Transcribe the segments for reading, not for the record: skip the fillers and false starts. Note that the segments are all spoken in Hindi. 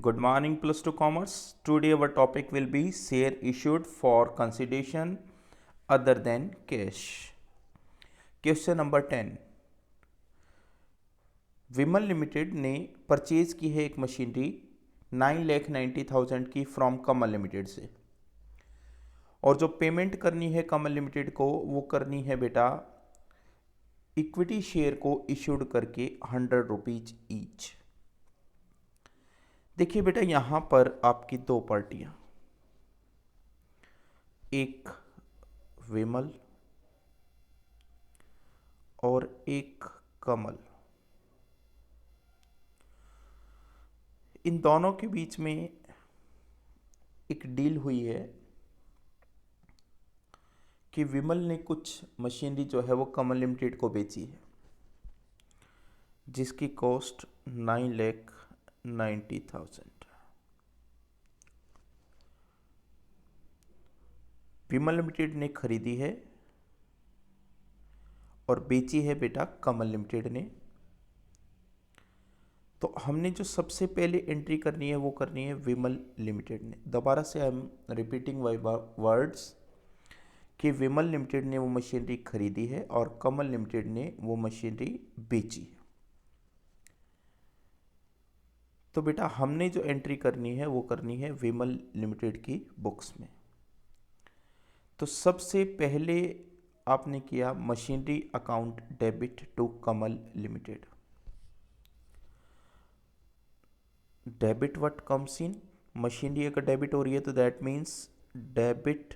Good morning, plus two commerce. Today our topic will be share issued for consideration other than cash. Question number 10. Vimal limited ने परचेज की है एक मशीनरी 9,90,000 की फ्रॉम कमल लिमिटेड से, और जो पेमेंट करनी है कमल लिमिटेड को वो करनी है बेटा इक्विटी शेयर को इश्यूड करके 100 रुपीज ईच। देखिए बेटा यहां पर आपकी दो पार्टियां, एक विमल और एक कमल, इन दोनों के बीच में एक डील हुई है कि विमल ने कुछ मशीनरी जो है वो कमल लिमिटेड को बेची है जिसकी कॉस्ट 9,90,000। विमल लिमिटेड ने खरीदी है और बेची है बेटा कमल लिमिटेड ने। तो हमने जो सबसे पहले एंट्री करनी है वो करनी है विमल लिमिटेड ने। दोबारा से I am repeating my words कि विमल लिमिटेड ने वो मशीनरी खरीदी है और कमल लिमिटेड ने वो मशीनरी बेची है। तो बेटा हमने जो एंट्री करनी है वो करनी है विमल लिमिटेड की बुक्स में। तो सबसे पहले आपने किया machinery account debit to Kamal limited. Debit what comes in, machinery अगर डेबिट हो रही है तो that means debit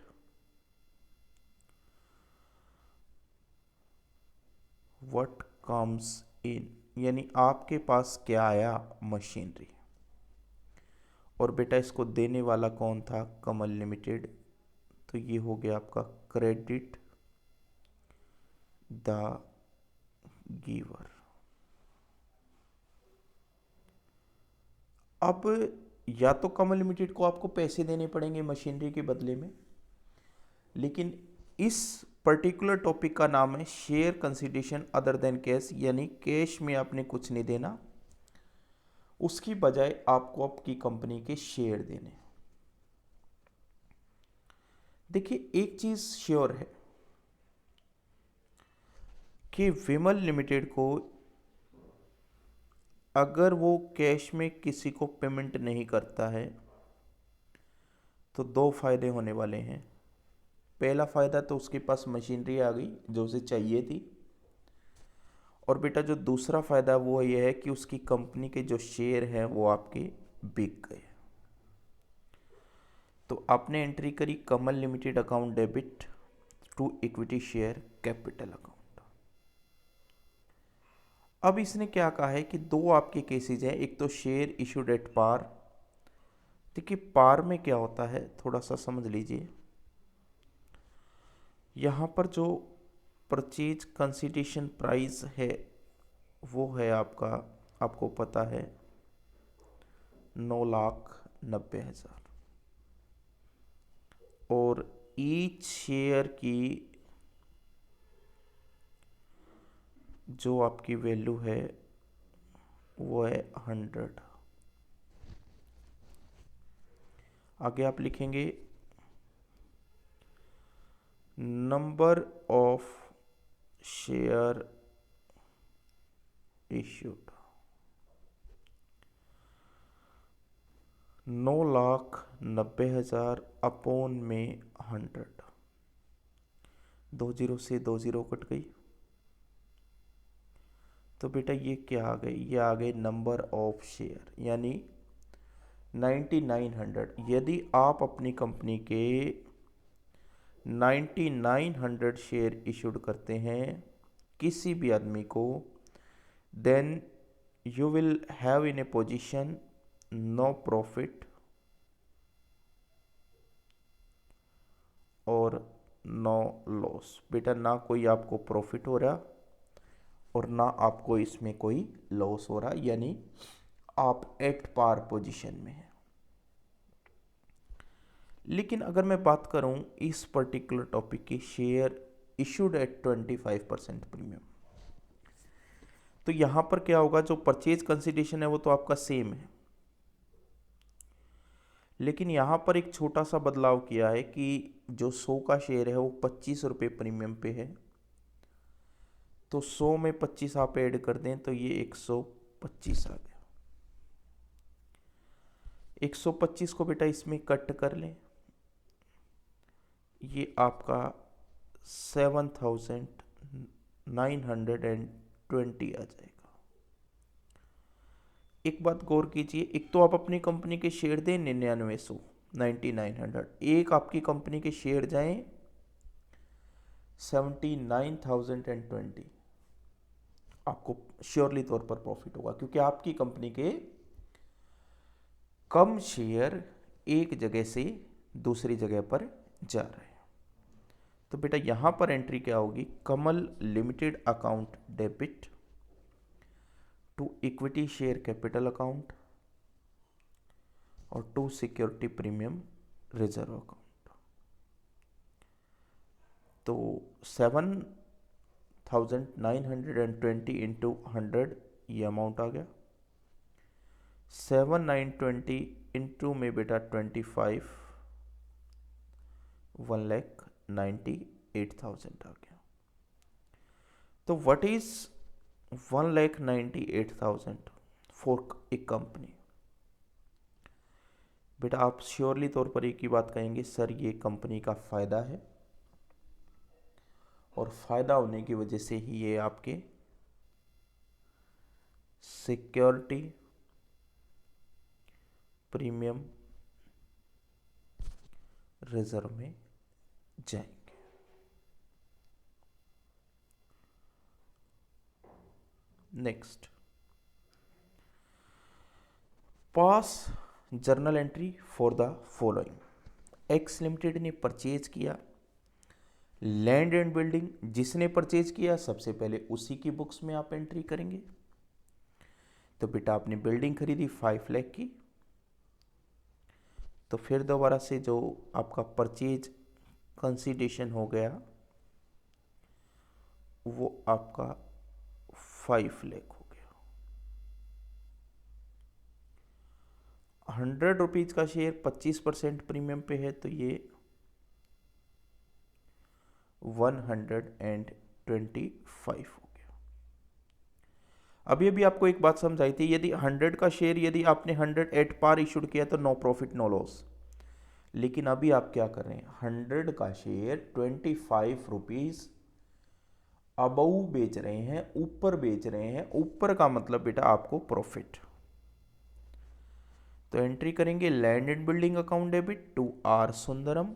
what comes in, यानी आपके पास क्या आया मशीनरी, और बेटा इसको देने वाला कौन था कमल लिमिटेड। तो ये हो गया आपका क्रेडिट द गिवर। अब या तो कमल लिमिटेड को आपको पैसे देने पड़ेंगे मशीनरी के बदले में, लेकिन इस पर्टिकुलर टॉपिक का नाम है share consideration other than cash, यानी कैश में आपने कुछ नहीं देना, उसकी बजाय आपको आपकी कंपनी के शेयर देने। देखिए एक चीज श्योर है कि विमल लिमिटेड को अगर वो कैश में किसी को पेमेंट नहीं करता है तो दो फायदे होने वाले हैं। पहला फायदा तो उसके पास मशीनरी आ गई जो उसे चाहिए थी, और बेटा जो दूसरा फायदा वो ये है कि उसकी कंपनी के जो शेयर हैं वो आपके बिक गए। तो आपने एंट्री करी Kamal limited account debit to equity share capital account. अब इसने क्या कहा है कि दो आपके केसेस हैं, एक तो शेयर इशूड एट पार। देखिए पार में क्या होता है थोड़ा सा समझ लीजिए। यहाँ पर जो परचेज कंसिडरेशन प्राइस है वो है आपका, आपको पता है 9,90,000, और ईच शेयर की जो आपकी वैल्यू है वो है 100। आगे आप लिखेंगे number of share issued 9,90,000 upon में 100। 20 से 20 कट गई, तो बेटा ये क्या आ गई, ये आ गई नंबर ऑफ शेयर, यानी 9900। यदि आप अपनी कंपनी के 9900 शेयर इशूड करते हैं किसी भी आदमी को, then you will have in a position no profit और नो लॉस। बेटा ना कोई आपको प्रॉफिट हो रहा और ना आपको इसमें कोई लॉस हो रहा, यानी आप एट पार पोजीशन में हैं। लेकिन अगर मैं बात करूं इस पर्टिकुलर टॉपिक की शेयर इशूड एट 25% प्रीमियम, तो यहां पर क्या होगा, जो परचेज कंसिडरेशन है वो तो आपका सेम है, लेकिन यहाँ पर एक छोटा सा बदलाव किया है कि जो 100 का शेयर है वो 25 रुपये प्रीमियम पे है, तो 100 में 25 आप ऐड कर दें तो ये 125 आ गया। 125 को बेटा इसमें कट कर लें, ये आपका 7,920 आ जाएगा। एक बात गौर कीजिए, एक तो आप अपनी कंपनी के शेयर दें 9900 9900, एक आपकी कंपनी के शेयर जाएं 79,020, आपको श्योरली तौर पर प्रॉफिट होगा क्योंकि आपकी कंपनी के कम शेयर एक जगह से दूसरी जगह पर जा रहे हैं। तो बेटा यहां पर एंट्री क्या होगी, Kamal limited account debit to equity share capital account और to security premium reserve account. तो 7,920 इंटू 100 ये अमाउंट आ गया। 7,920 इंटू में बेटा 25, 1,98,000 आ गया। तो what is 1,98,000 for a company? बेटा आप श्योरली तौर पर एक ही बात कहेंगे, सर ये कंपनी का फायदा है और फायदा होने की वजह से ही ये आपके सिक्योरिटी प्रीमियम रिजर्व में जाएंगे। Next, pass journal entry for the following. X limited ने परचेज किया लैंड एंड बिल्डिंग, जिसने परचेज किया सबसे पहले उसी की बुक्स में आप एंट्री करेंगे। तो बेटा आपने बिल्डिंग खरीदी 5 लाख की, तो फिर दोबारा से जो आपका परचेज कंसीडरेशन हो गया वो आपका 5 लाख हो गया। 100 रुपीज का शेयर 25% प्रीमियम पे है तो ये 125 हो गया। अभी आपको एक बात समझाई थी, यदि 100 का शेयर यदि आपने 100 एट पार इशूड किया तो नो प्रॉफिट नो लॉस। लेकिन अभी आप क्या कर रहे हैं, 100 का शेयर 25 रुपीज अबव बेच रहे हैं, ऊपर बेच रहे हैं। ऊपर का मतलब बेटा आपको प्रॉफिट। तो एंट्री करेंगे land and building account debit to R Sundaram,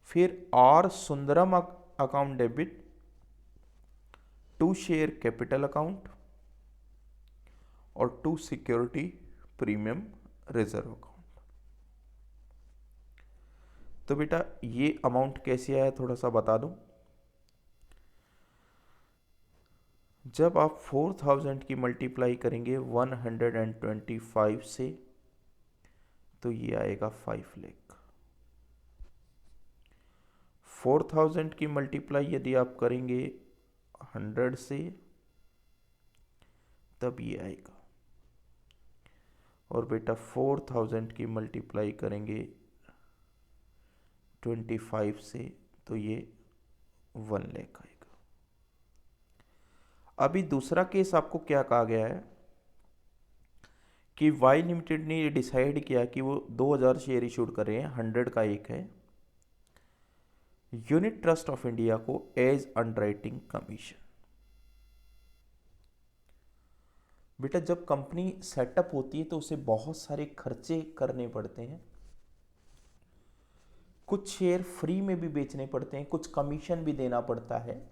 फिर R Sundaram account debit to share capital account और to security premium reserve account. तो बेटा ये अमाउंट कैसे आया थोड़ा सा बता दूं। जब आप 4,000 की मल्टीप्लाई करेंगे 125 से तो ये आएगा 5 लाख। 4,000 की मल्टीप्लाई यदि आप करेंगे 100 से तब ये आएगा, और बेटा 4,000 की मल्टीप्लाई करेंगे 25 से तो ये 1 लाख आएगा। अभी दूसरा केस आपको क्या कहा गया है कि वाई लिमिटेड ने ये डिसाइड किया कि वो 2,000 शेयर इशूड कर रहे हैं, 100 का एक है, यूनिट ट्रस्ट ऑफ इंडिया को एज अंडरराइटिंग कमीशन। बेटा जब कंपनी सेटअप होती है तो उसे बहुत सारे खर्चे करने पड़ते हैं, कुछ शेयर फ्री में भी बेचने पड़ते हैं, कुछ कमीशन भी देना पड़ता है,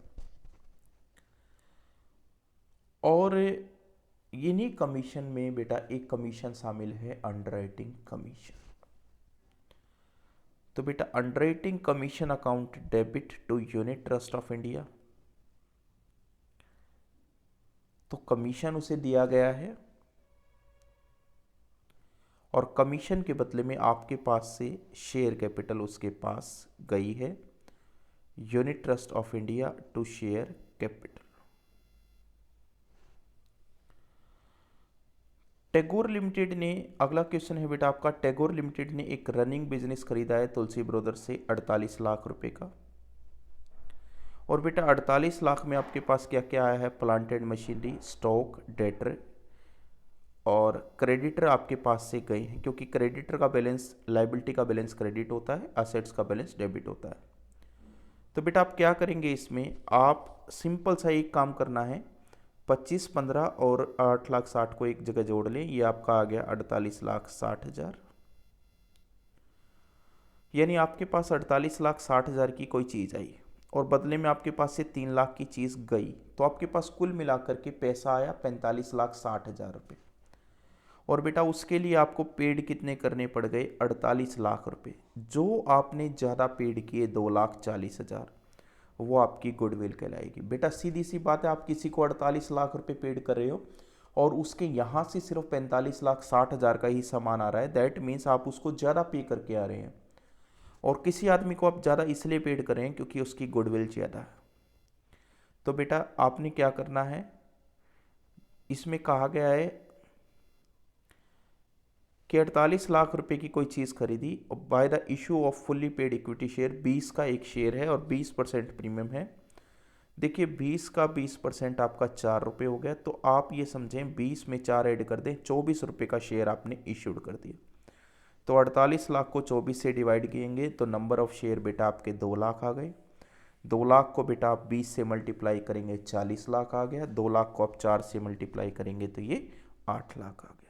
और इन्हीं कमीशन में बेटा एक कमीशन शामिल है अंडरराइटिंग कमीशन। तो बेटा underwriting commission account debit to unit trust of India, तो कमीशन उसे दिया गया है और कमीशन के बदले में आपके पास से शेयर कैपिटल उसके पास गई है, unit trust of India to share capital. Tagore limited ने, अगला क्वेश्चन है बेटा आपका, टैगोर लिमिटेड ने एक रनिंग बिजनेस खरीदा है तुलसी ब्रदर्स से 48 लाख रुपए का। और बेटा 48 लाख में आपके पास क्या क्या आया है, plant and machinery, stock, debtor और क्रेडिटर आपके पास से गए हैं, क्योंकि क्रेडिटर का बैलेंस, लाइबिलिटी का बैलेंस क्रेडिट होता है, असेट्स का बैलेंस डेबिट होता है। तो बेटा आप क्या करेंगे, इसमें आप सिंपल सा एक काम करना है, 25, 15 और 8,60,000 को एक जगह जोड़ लें, ये आपका आ गया 48,60,000। यानी आपके पास 48,60,000 की कोई चीज़ आई और बदले में आपके पास से 3 लाख की चीज़ गई, तो आपके पास कुल मिलाकर के पैसा आया 45,60,000 रुपये। और बेटा उसके लिए आपको पेड कितने करने पड़ गए, 48 लाख रुपए। जो आपने ज़्यादा पेड किए 2,40,000, वो आपकी गुडविल कहलाएगी। बेटा सीधी सी बात है, आप किसी को 48 लाख रुपए पेड कर रहे हो और उसके यहाँ से सिर्फ 45,60,000 का ही सामान आ रहा है, दैट मीन्स आप उसको ज़्यादा पे करके आ रहे हैं। और किसी आदमी को आप ज़्यादा इसलिए पेड कर रहे हैं क्योंकि उसकी गुडविल ज़्यादा है। तो बेटा आपने क्या करना है, इसमें कहा गया है कि 48 लाख रुपए की कोई चीज़ खरीदी और by the issue off fully paid equity share, 20 का एक शेयर है और 20% प्रीमियम है। देखिए 20 का 20% आपका 4 रुपये हो गया, तो आप ये समझें 20 में 4 ऐड कर दें, 24 रुपये का शेयर आपने इश्यूड कर दिया। तो 48 लाख को 24 से डिवाइड किएंगे तो नंबर ऑफ शेयर बेटा आपके 2 लाख आ गए। 2 लाख को बेटा आप 20 से मल्टीप्लाई करेंगे 40 लाख आ गया। 2 लाख को आप 4 से मल्टीप्लाई करेंगे तो ये 8 लाख आ गया।